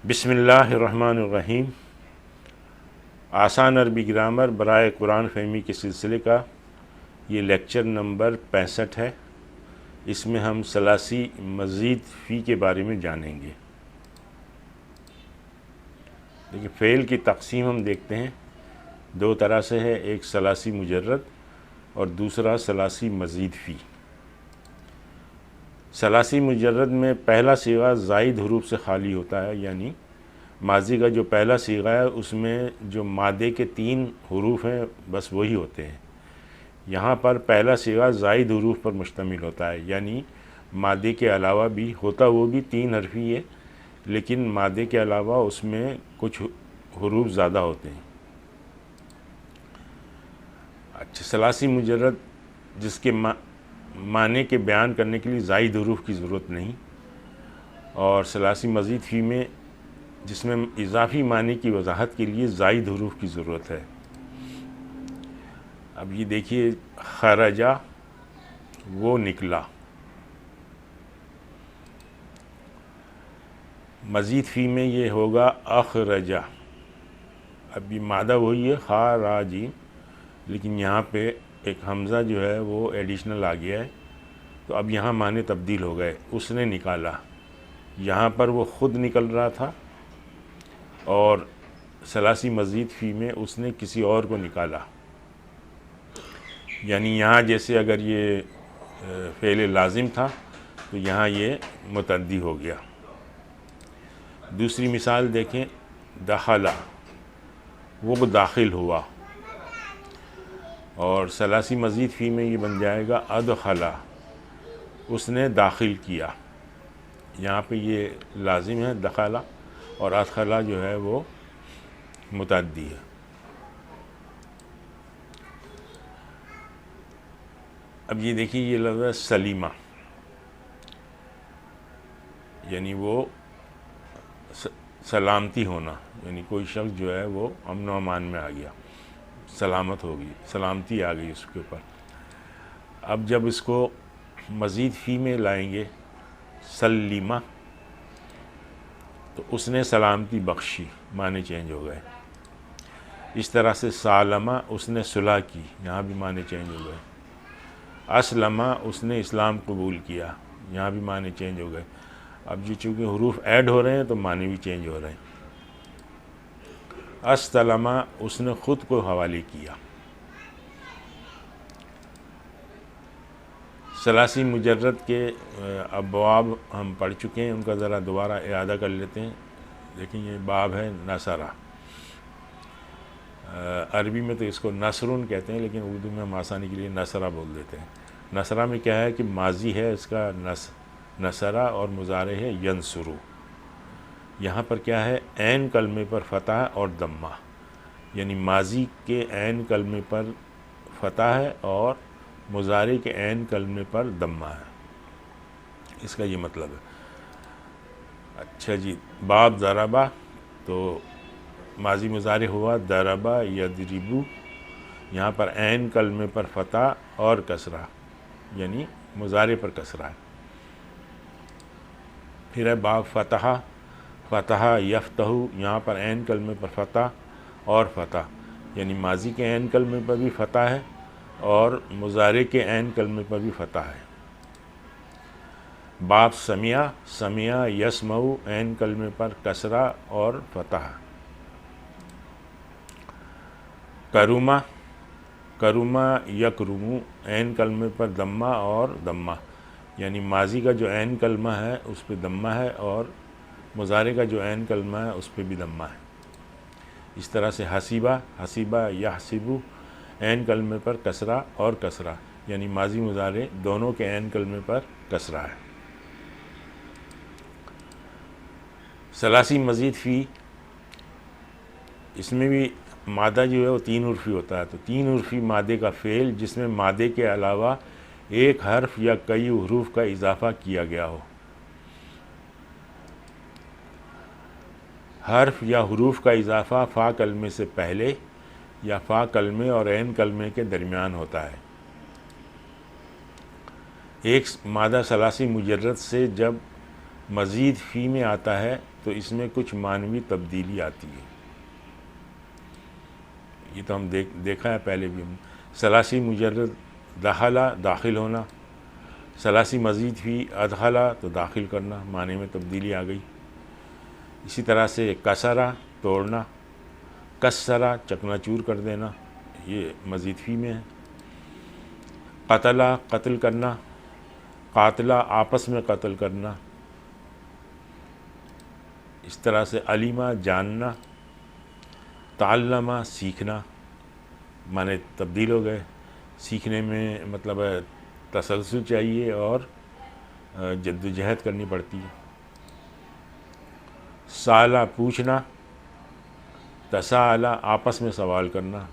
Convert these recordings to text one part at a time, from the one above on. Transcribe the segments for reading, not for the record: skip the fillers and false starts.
बिस्मिल्लाहिर्रहमानिर्रहीम। आसान अरबी ग्रामर बराए कुरान फ़हमी के सिलसिले का ये लेक्चर नंबर 65 है। इसमें हम सलासी मज़ीद फ़ी के बारे में जानेंगे। देखिए, फ़ेल की तक़सीम हम देखते हैं दो तरह से है, एक सलासी मुजर्रद और दूसरा सलासी मज़ीद फ़ी। सलासी मुजर्रद में पहला सीगा ज़ाइद हुरूफ से खाली होता है, यानी माजी का जो पहला सीगा है उसमें जो मादे के 3 हुरूफ हैं बस वही होते हैं। यहाँ पर पहला सीगा ज़ाइद हुरूफ पर मुश्तमिल होता है, यानी मादे के अलावा भी होता, वो भी 3 हरफ़ी है, लेकिन मादे के अलावा उसमें कुछ हुरूफ ज़्यादा होते हैं। अच्छा, सलासी मुजर्रद जिसके माने के बयान करने के लिए ज़ाइद हुरूफ की ज़रूरत नहीं, और सलासी मज़ीद फ़ी में जिसमें इजाफ़ी माने की वजाहत के लिए ज़ाइद हुरूफ की ज़रूरत है। अब ये देखिए, खरजा वो निकला। मज़ीद फ़ी में ये होगा अखरजा। अब ये मादा वही है खाराजी, लेकिन यहाँ पे एक हमज़ा जो है वो एडिशनल आ गया है, तो अब यहाँ माने तब्दील हो गए। उसने निकाला, यहाँ पर वो ख़ुद निकल रहा था, और सलासी मज़ीद फ़ी में उसने किसी और को निकाला। यानी यहाँ जैसे अगर ये फ़ेल लाजिम था तो यहाँ ये मुतद्दी हो गया। दूसरी मिसाल देखें, दखला वो दाखिल हुआ, और सलासी मज़ीद फ़ी में ये बन जाएगा अदखला उसने दाखिल किया। यहाँ पे ये लाजिम है दखला, और अदखला जो है वो मुतद्दी है। अब ये देखिए, ये लफ्ज़ है सलीमा, यानी वो सलामती होना, यानी कोई शख्स जो है वो अमन व अमान में आ गया, सलामत हो गई, सलामती आ गई उसके ऊपर। अब जब इसको मज़ीद फ़ी में लाएंगे सलीमा, तो उसने सलामती बख्शी, माने चेंज हो गए। इस तरह से सालमा उसने सुलह की, यहाँ भी माने चेंज हो गए। असलमा उसने इस्लाम कबूल किया, यहाँ भी माने चेंज हो गए। अब ये चूँकि हुरूफ ऐड हो रहे हैं तो माने भी चेंज हो रहे हैं। अस्तलमा उसने ख़ुद को हवाले किया। सलासी मुजर्रद के अबवाब हम पढ़ चुके हैं, उनका ज़रा दोबारा इआदा कर लेते हैं। देखिए, ये बाब है नसरा। अरबी में तो इसको नसरुन कहते हैं, लेकिन उर्दू में हम आसानी के लिए नसरा बोल देते हैं। नसरा में क्या है कि माजी है इसका नसरा, और मुज़ारे है यंसुरु। यहाँ पर क्या है, ऐन कलमे पर फ़तह और दम्मा, यानी माजी के ऐन कलमे पर फ़तह है और मुज़ारे के ऐन कलमे पर दम्मा है। इसका ये मतलब है। अच्छा जी, बाब दरबा, तो माजी मुज़ारे हुआ दरबा यदरिबु, यहाँ पर ऐन कलमे पर फ़तह और कसरा, यानी मुज़ारे पर कसरा है। फिर है बाब फ़तह, फ़तह यफ़तहु, यहाँ पर ऐन कलमे पर फ़तह और फ़तह, यानी माजी के ऐन कलमे पर भी फ़तह है और मुज़ारे के ऐन कलमे पर भी फ़तह है। बाब समिया, समिया यसमऊ, ऐन कलमे पर कसरा और फ़तह। करुमा, करुमा यकरुमु, ऐन कलमे पर दम्मा और दम्मा, यानी माजी का जो ऐन कलमा है उस पर दम्मा है और मुज़ारे का जो ऐन कलमा है उस पर भी दम्मा है। इस तरह से हसीबा, हसीबा यहसिबु, ऐन कलमे पर कसरा और कसरा, यानी माजी मुज़ारे दोनों के ऐन कलमे पर कसरा है। सलासी मज़ीद फ़ी, इसमें भी मादा जो है वो 3 उर्फ़ी होता है। तो 3 उर्फ़ी मादे का फ़ेल जिसमें मादे के अलावा एक हर्फ या कई हुरूफ का इजाफ़ा किया गया हो। हर्फ या हुरूफ का इजाफ़ा फ़ा कलमे से पहले या फ़ा कलमे और ऐन कलमे के दरमियान होता है। एक मादा सलासी मुजर्रद से जब मज़ीद फ़ी में आता है तो इसमें कुछ मानवी तब्दीली आती है। ये तो हम देखा है पहले भी। हम सलासी मुजर्रद दखला दाखिल होना, सलासी मज़ीद फ़ी अदखला तो दाखिल करना, माने में तब्दीली आ गई। इसी तरह से कसरा तोड़ना, कसरा चकनाचूर कर देना, ये मज़ीद फ़ी में है। कतला कत्ल करना, कातला आपस में कत्ल करना। इस तरह से अलीमा जानना, ताल्लमा सीखना, माने तब्दील हो गए। सीखने में मतलब तसलसल चाहिए और जद्दोजहद करनी पड़ती है। साला पूछना, तसाला आपस में सवाल करना।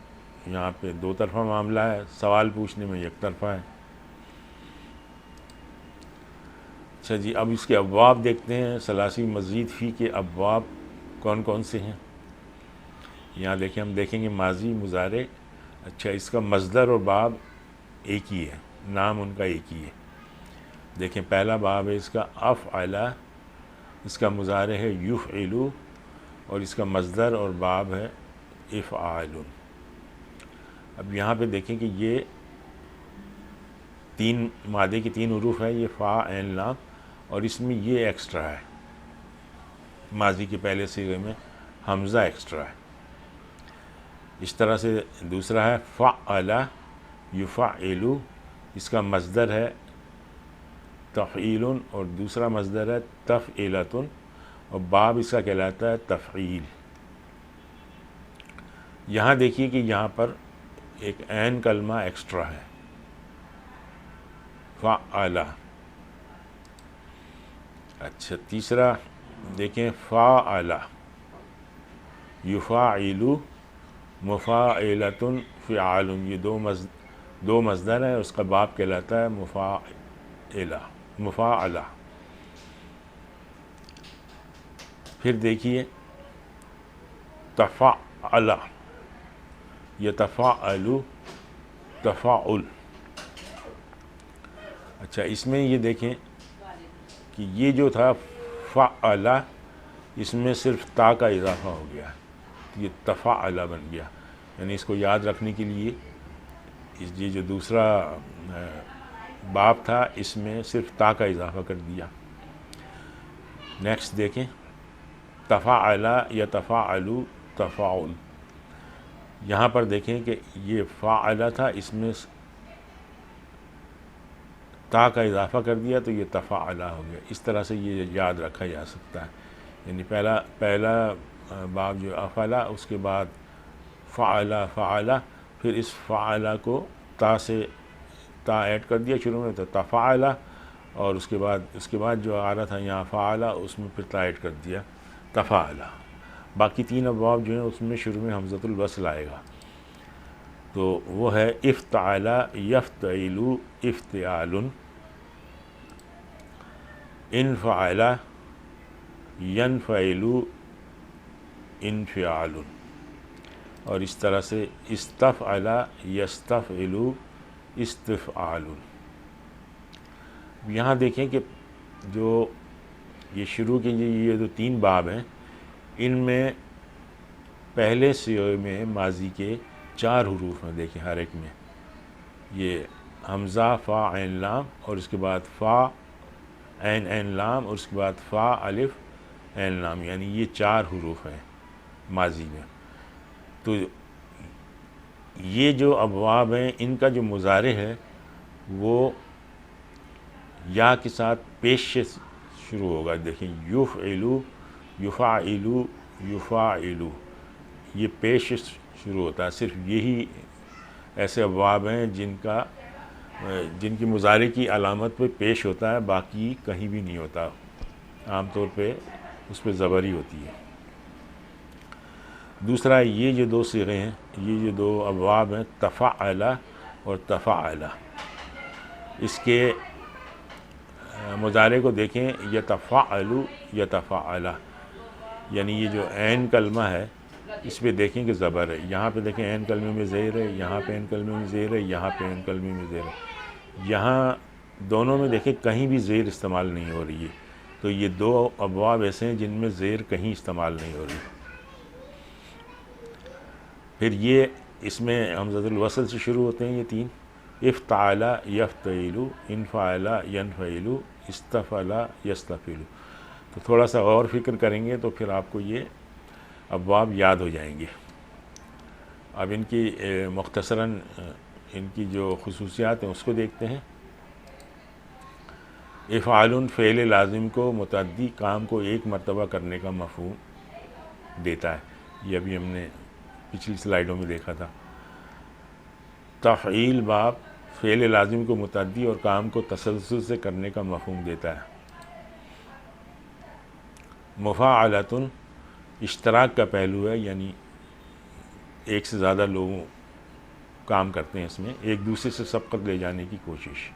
यहाँ पे दो तरफ़ा मामला है, सवाल पूछने में एक तरफ़ा है। अच्छा जी, अब इसके अब्वाब देखते हैं। सलासी मज़ीद फ़ी के अब्वाब कौन कौन से हैं। यहाँ देखिए, हम देखेंगे माजी मुज़ारे। अच्छा, इसका मज़दर और बाब एक ही है, नाम उनका एक ही है। देखें, पहला बाब है इसका अफ़अला, इसका मुज़ारे है युफ़इलु और इसका मज़दर और बाब है इफ़आलुन। अब यहाँ पे देखें कि ये तीन मादे की तीन हुरूफ है, ये फ़ा ऐन लाम, और इसमें ये एक्स्ट्रा है। माजी के पहले सीगे में हमज़ा एक्स्ट्रा है। इस तरह से दूसरा है फ़अला युफ़अलु, इसका मज़दर है तफ़ईलुन और दूसरा मज़दर है तफ़ईलतुन और बाब इसका कहलाता है तफ़ईल। यहाँ देखिए कि यहाँ पर एक ऐन कलमा एक्स्ट्रा है, फ़अला। अच्छा, तीसरा देखें फ़अला युफ़अलु मुफ़ाइलतुन फ़िआलुन, ये दो मज़दर है, उसका बाब कहलाता है मुफ़ाअला। फिर देखिए तफ़अला यतफ़अलु तफ़ाउल। अच्छा, इसमें ये देखें कि ये जो था फ़अला, इसमें सिर्फ ता का इज़ाफ़ा हो गया, ये तफ़अला बन गया। यानी इसको याद रखने के लिए ये जो दूसरा बाब था, इसमें सिर्फ ता का इज़ाफ़ा कर दिया। नेक्स्ट देखें तफ़अला यतफ़अलु तफ़ाउल। यहाँ पर देखें कि ये फ़अला था, इसमें ता का इज़ाफ़ा कर दिया तो ये तफ़अला हो गया। इस तरह से ये याद रखा जा सकता है। यानी पहला बाब जो अफ़अला, उसके बाद फ़अला, फिर इस फ़अला को ता ऐड कर दिया शुरू में तो तफ़अला, और उसके बाद जो आ रहा था यहाँ फ़अला, उसमें फिर ता ऐड कर दिया तफ़अला। बाकी तीन अब्वाब जो हैं उसमें शुरू में हमज़तुल वस्ल आएगा। तो वो है इफ़्तअला यफ़्तइलु इफ़्तिआलुन, इनफ़अला यनफ़इलु इनफ़िआलुन, और इस तरह से इस्तफ़अला यस्तफ़इलु इस्तिफ़आलुन। यहाँ देखें कि जो ये शुरू के ये जो तीन बाब हैं, इनमें पहले सिगे में माजी के 4 हुरूफ हैं। देखिए हर एक में ये हमज़ा फ़ा ऐन लाम और उसके बाद फ़ा ऐन ऐन लाम और उसके बाद फ़ा अलिफ ऐन लाम, यानी ये 4 हुरूफ हैं माजी में। तो ये जो अबवाब हैं, इनका जो मुज़ारे है वो या के साथ पेश से शुरू होगा। देखिए युफ़इलु युफ़अलु युफ़अलु, ये पेश से शुरू होता है। सिर्फ यही ऐसे अबवाब हैं जिनकी मुज़ारे की अलामत पे पेश होता है, बाकी कहीं भी नहीं होता। आम तौर पे उस पर ज़बर ही होती है। दूसरा, ये जो दो सिगे हैं, ये जो दो अबवाब हैं तफ़अला और तफ़अला, इसके मुज़ारे को देखें यतफ़अलु यतफ़अला, यानी ये जो ऐन कलमा है इस पर देखें कि ज़बर है। यहाँ पे देखें ऐन कलमे में ज़ेर है, यहाँ पे ऐन कलमे में ज़ेर है, यहाँ पे ऐन कलमे में ज़ेर है। यहाँ दोनों में देखें कहीं भी ज़ेर इस्तेमाल नहीं हो रही है। तो ये दो अबवाब ऐसे हैं जिनमें ज़ेर कहीं इस्तेमाल नहीं हो रही। फिर ये इसमें हमज़तुल वसल से शुरू होते हैं ये तीन, इफ़्ताला यफ़्तइलु, इनफ़ाला यनफ़इलु, इस्तफ़ला यस्तफ़िलु। तो थोड़ा सा और फिक्र करेंगे तो फिर आपको ये अबवाब याद हो जाएंगे। अब इनकी मुख्तसरन इनकी जो खुसूसियात हैं उसको देखते हैं। इफ़ालुन फ़ेल लाजिम को मुतअद्दी काम को एक मरतबा करने का मफ़हूम देता है। ये अभी हमने पिछली स्लाइडों में देखा था। तफ़ईल बाब फ़ेल लाजिम को मुतअद्दी और काम को तसलसल से करने का मफ़हूम देता है। मुफ़ाअलतुन इश्तराक का पहलू है, यानी एक से ज़्यादा लोगों काम करते हैं इसमें, एक दूसरे से सबकत ले जाने की कोशिश।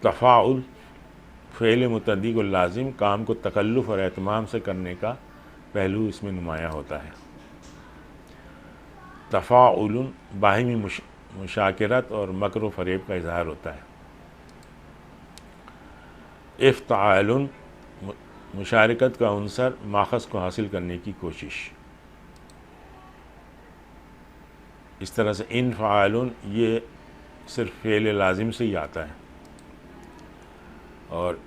तफ़ाउल फ़ेल मुतअद्दी को लाजिम काम को तकल्लुफ़ और एहतमाम से करने का पहलू इसमें नुमायाँ होता है। तफ़ाउलुन बाहिमी मुशाकिरत और मकर व फ़रेब का इज़हार होता है। इफ़्तालुन मुशारकत का अंसर माखज़ को हासिल करने की कोशिश। इस तरह से इनफ़ालुन ये सिर्फ़ फ़ेल लाजिम से ही आता है, और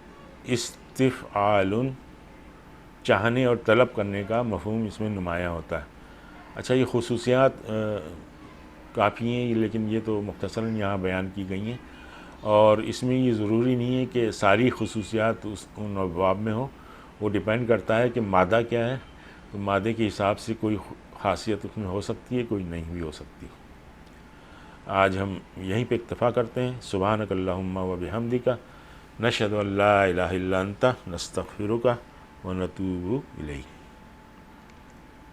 इस्तिफ़आलुन चाहने और तलब करने का मफ़हूम इसमें नुमायाँ होता है। अच्छा, ये खुसूसियात काफ़ी हैं, लेकिन ये तो मुख्तसरन यहाँ बयान की गई हैं, और इसमें ये ज़रूरी नहीं है कि सारी खुसूसियात उन अबवाब में हो। वो डिपेंड करता है कि मादा क्या है। तो मादे के हिसाब से कोई ख़ासियत उसमें हो सकती है, कोई नहीं भी हो सकती। आज हम यहीं पे इक्तफ़ा करते हैं। सुब्हानक अल्लाहुम्मा व बिहम्दिका नशहदु अल्ला इलाहा इल्ला अंता नस्तग़फिरुका व नतूबु इलैक।